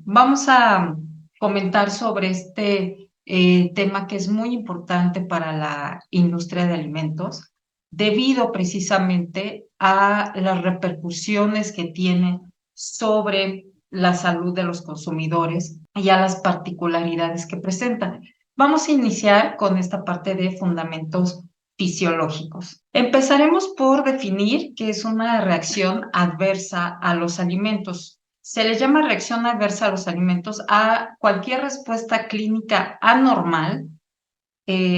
Vamos a comentar sobre este tema que es muy importante para la industria de alimentos, debido precisamente a las repercusiones que tiene sobre la salud de los consumidores y a las particularidades que presenta. Vamos a iniciar con esta parte de fundamentos fisiológicos. Empezaremos por definir qué es una reacción adversa a los alimentos. Se le llama reacción adversa a los alimentos a cualquier respuesta clínica anormal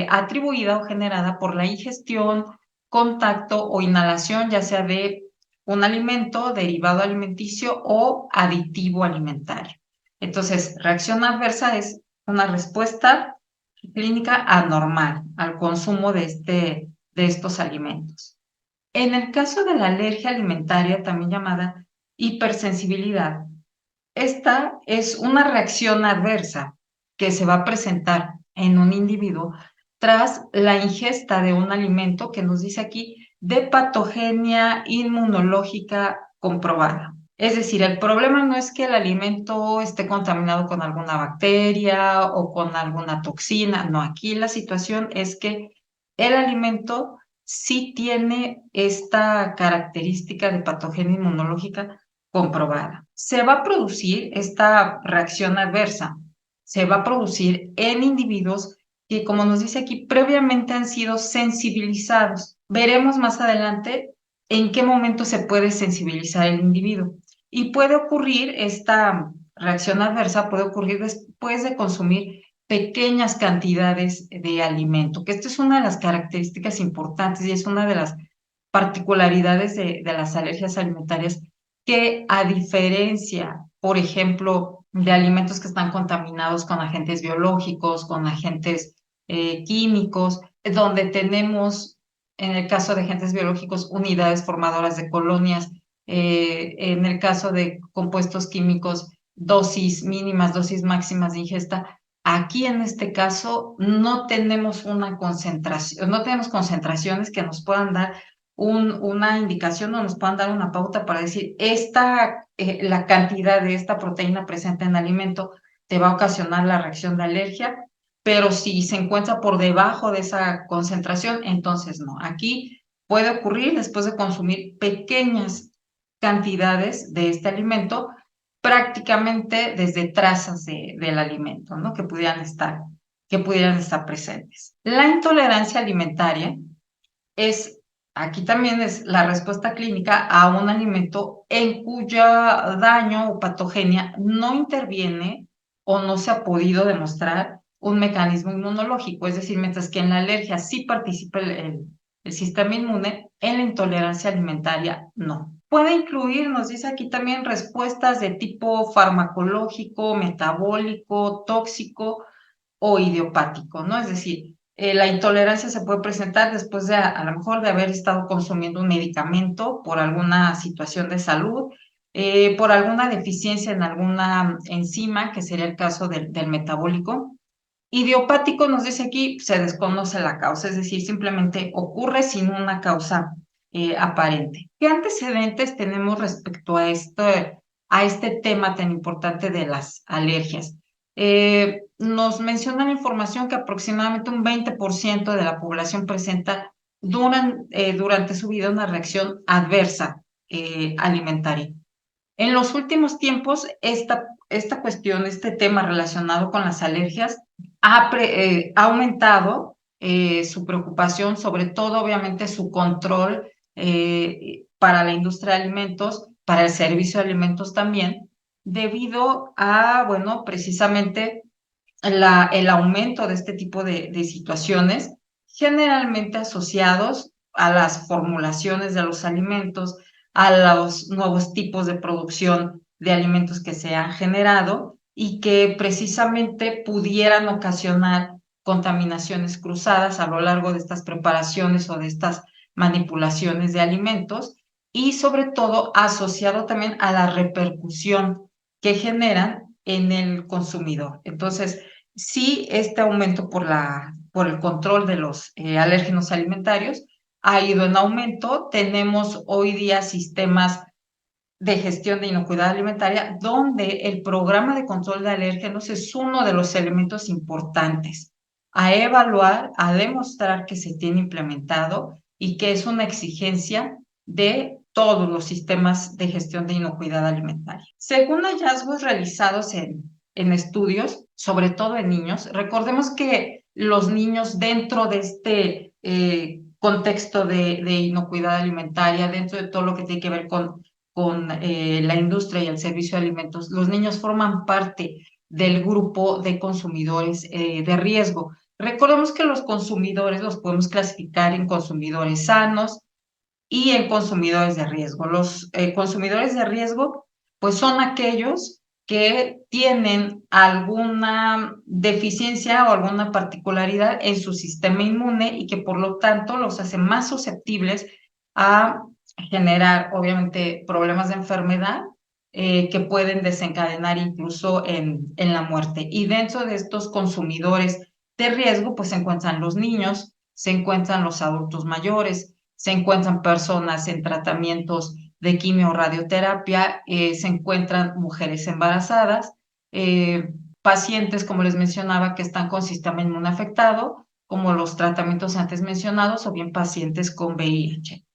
atribuida o generada por la ingestión, contacto o inhalación, ya sea de un alimento, derivado alimenticio o aditivo alimentario. Entonces, reacción adversa es una respuesta clínica anormal al consumo de estos alimentos. En el caso de la alergia alimentaria, también llamada hipersensibilidad, esta es una reacción adversa que se va a presentar en un individuo tras la ingesta de un alimento que nos dice aquí de patogenia inmunológica comprobada. Es decir, el problema no es que el alimento esté contaminado con alguna bacteria o con alguna toxina, no, aquí la situación es que el alimento sí tiene esta característica de patogenia inmunológica comprobada. Se va a producir esta reacción adversa, se va a producir en individuos que, como nos dice aquí, previamente han sido sensibilizados. Veremos más adelante en qué momento se puede sensibilizar el individuo. Y puede ocurrir esta reacción adversa, puede ocurrir después de consumir pequeñas cantidades de alimento, que esto es una de las características importantes y es una de las particularidades de las alergias alimentarias que a diferencia, por ejemplo, de alimentos que están contaminados con agentes biológicos, con agentes químicos, donde tenemos, en el caso de agentes biológicos, unidades formadoras de colonias, en el caso de compuestos químicos, dosis mínimas, dosis máximas de ingesta. Aquí en este caso no tenemos una concentración, no tenemos concentraciones que nos puedan dar una indicación o nos puedan dar una pauta para decir, la cantidad de esta proteína presente en el alimento te va a ocasionar la reacción de alergia, pero si se encuentra por debajo de esa concentración, entonces no. Aquí puede ocurrir después de consumir pequeñas cantidades de este alimento, prácticamente desde trazas del alimento, ¿no? Que pudieran estar presentes. La intolerancia alimentaria es, aquí también es la respuesta clínica a un alimento en cuya daño o patogenia no interviene o no se ha podido demostrar un mecanismo inmunológico. Es decir, mientras que en la alergia sí participa el sistema inmune, en la intolerancia alimentaria no. Puede incluir, nos dice aquí también, respuestas de tipo farmacológico, metabólico, tóxico o idiopático, ¿no? Es decir, la intolerancia se puede presentar después de, a lo mejor, de haber estado consumiendo un medicamento por alguna situación de salud, por alguna deficiencia en alguna enzima, que sería el caso del metabólico. Idiopático nos dice aquí, se desconoce la causa, es decir, simplemente ocurre sin una causa aparente. ¿Qué antecedentes tenemos respecto a este tema tan importante de las alergias? Nos menciona la información que aproximadamente un 20% de la población presenta durante su vida una reacción adversa alimentaria. En los últimos tiempos, esta cuestión, este tema relacionado con las alergias ha aumentado su preocupación, sobre todo, obviamente, su control para la industria de alimentos, para el servicio de alimentos también, debido a, bueno, precisamente el aumento de este tipo de situaciones, generalmente asociados a las formulaciones de los alimentos, a los nuevos tipos de producción de alimentos que se han generado y que precisamente pudieran ocasionar contaminaciones cruzadas a lo largo de estas preparaciones o de estas manipulaciones de alimentos y sobre todo asociado también a la repercusión que generan en el consumidor. Entonces, sí, este aumento por el control de los alérgenos alimentarios ha ido en aumento. Tenemos hoy día sistemas de gestión de inocuidad alimentaria, donde el programa de control de alérgenos es uno de los elementos importantes a evaluar, a demostrar que se tiene implementado y que es una exigencia de todos los sistemas de gestión de inocuidad alimentaria. Según hallazgos realizados en estudios, sobre todo en niños, recordemos que los niños dentro de este contexto de inocuidad alimentaria, dentro de todo lo que tiene que ver con la industria y el servicio de alimentos, los niños forman parte del grupo de consumidores de riesgo. Recordemos que los consumidores los podemos clasificar en consumidores sanos y en consumidores de riesgo. Los consumidores de riesgo, pues son aquellos que tienen alguna deficiencia o alguna particularidad en su sistema inmune y que por lo tanto los hace más susceptibles a generar, obviamente, problemas de enfermedad que pueden desencadenar incluso en la muerte. Y dentro de estos consumidores de riesgo, pues se encuentran los niños, se encuentran los adultos mayores, se encuentran personas en tratamientos de quimio o radioterapia, se encuentran mujeres embarazadas, pacientes, como les mencionaba, que están con sistema inmune afectado, como los tratamientos antes mencionados, o bien pacientes con VIH.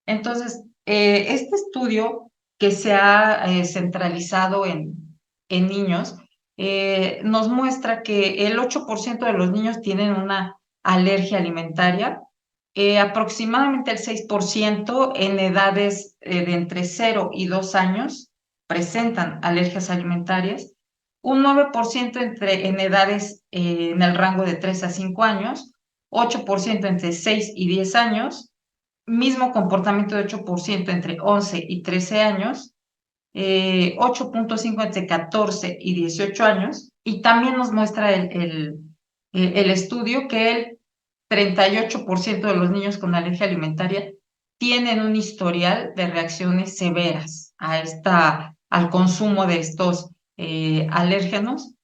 Entonces, este estudio que se ha centralizado en niños nos muestra que el 8% de los niños tienen una alergia alimentaria, aproximadamente el 6% en edades de entre 0 y 2 años presentan alergias alimentarias, un 9% en edades en el rango de 3 a 5 años, 8% entre 6 y 10 años, mismo comportamiento de 8% entre 11 y 13 años, 8.5 entre 14 y 18 años, y también nos muestra el estudio que el 38% de los niños con alergia alimentaria tienen un historial de reacciones severas al consumo de estos alérgenos,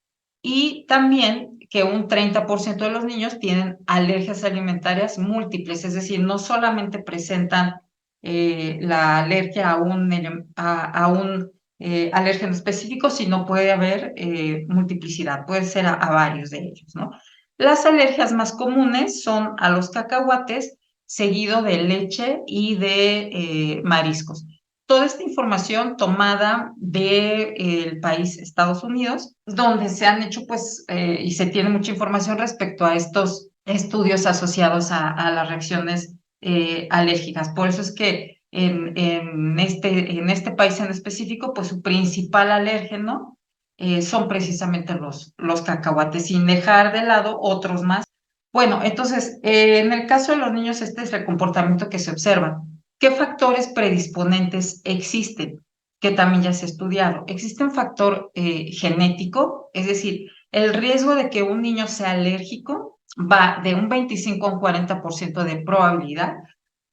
y también que un 30% de los niños tienen alergias alimentarias múltiples, es decir, no solamente presentan la alergia a un alérgeno específico, sino puede haber multiplicidad, puede ser a varios de ellos, ¿no? Las alergias más comunes son a los cacahuates, seguido de leche y de mariscos. Toda esta información tomada del país Estados Unidos, donde se han hecho, pues, y se tiene mucha información respecto a estos estudios asociados a las reacciones alérgicas. Por eso es que en este país en específico, pues su principal alérgeno son precisamente los cacahuates, sin dejar de lado otros más. Bueno, entonces, en el caso de los niños, este es el comportamiento que se observa. ¿Qué factores predisponentes existen? Que también ya se ha estudiado. Existe un factor genético, es decir, el riesgo de que un niño sea alérgico va de un 25 a un 40% de probabilidad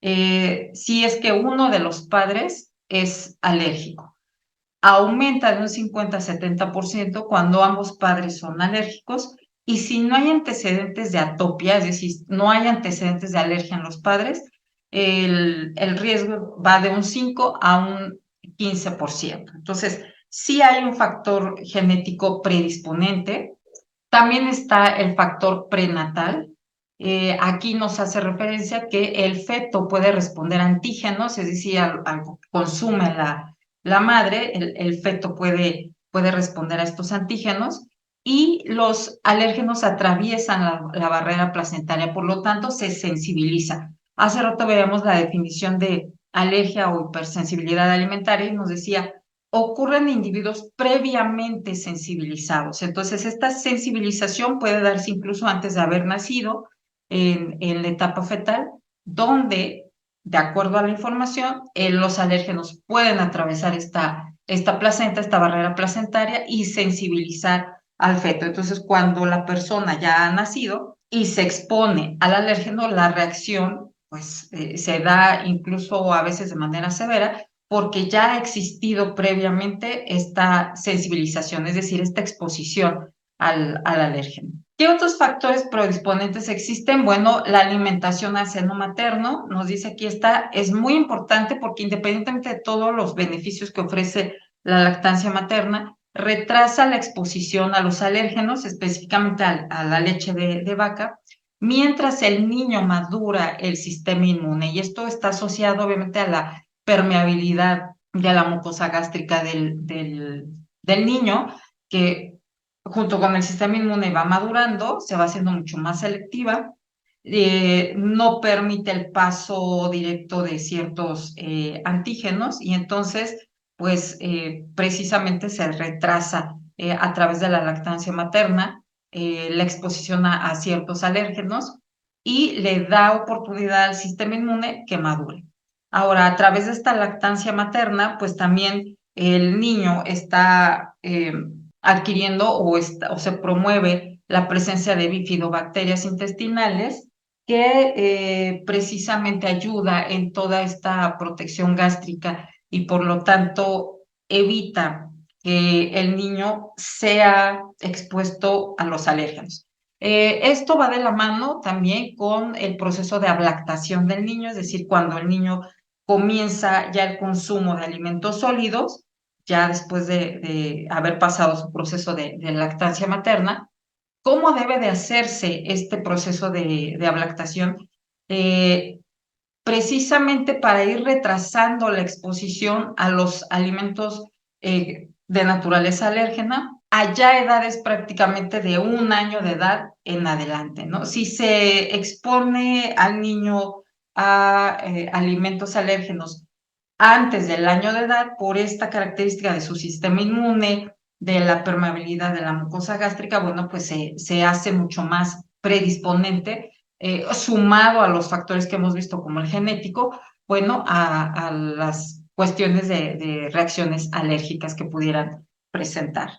si es que uno de los padres es alérgico. Aumenta de un 50 a 70% cuando ambos padres son alérgicos, y si no hay antecedentes de atopia, es decir, no hay antecedentes de alergia en los padres, el riesgo va de un 5 a un 15%. Entonces, sí hay un factor genético predisponente. También está el factor prenatal. Aquí nos hace referencia que el feto puede responder a antígenos, es decir, algo que consume la madre, el feto puede responder a estos antígenos, y los alérgenos atraviesan la barrera placentaria, por lo tanto se sensibiliza. Hace rato veíamos la definición de alergia o hipersensibilidad alimentaria y nos decía ocurren en individuos previamente sensibilizados. Entonces, esta sensibilización puede darse incluso antes de haber nacido en la etapa fetal, donde, de acuerdo a la información, los alérgenos pueden atravesar esta placenta, esta barrera placentaria, y sensibilizar al feto. Entonces, cuando la persona ya ha nacido y se expone al alérgeno, la reacción pues se da incluso a veces de manera severa, porque ya ha existido previamente esta sensibilización, es decir, esta exposición al alérgeno. ¿Qué otros factores predisponentes existen? Bueno, la alimentación al seno materno, nos dice aquí está, es muy importante porque independientemente de todos los beneficios que ofrece la lactancia materna, retrasa la exposición a los alérgenos, específicamente a la leche de vaca, mientras el niño madura el sistema inmune. Y esto está asociado obviamente a la permeabilidad de la mucosa gástrica del niño, que junto con el sistema inmune va madurando, se va haciendo mucho más selectiva, no permite el paso directo de ciertos antígenos y entonces, pues precisamente se retrasa a través de la lactancia materna la exposición a ciertos alérgenos y le da oportunidad al sistema inmune que madure. Ahora, a través de esta lactancia materna, pues también el niño está adquiriendo o se promueve la presencia de bifidobacterias intestinales que precisamente ayuda en toda esta protección gástrica y por lo tanto evita que el niño sea expuesto a los alérgenos. Esto va de la mano también con el proceso de ablactación del niño, es decir, cuando el niño comienza ya el consumo de alimentos sólidos, ya después de haber pasado su proceso de lactancia materna. ¿Cómo debe de hacerse este proceso de ablactación? Eh, Precisamente para ir retrasando la exposición a los alimentos de naturaleza alérgena, allá edades prácticamente de 1 año de edad en adelante, ¿no? Si se expone al niño a alimentos alérgenos antes del año de edad, por esta característica de su sistema inmune, de la permeabilidad de la mucosa gástrica, bueno, pues se hace mucho más predisponente, sumado a los factores que hemos visto como el genético, bueno, a las cuestiones de reacciones alérgicas que pudieran presentar.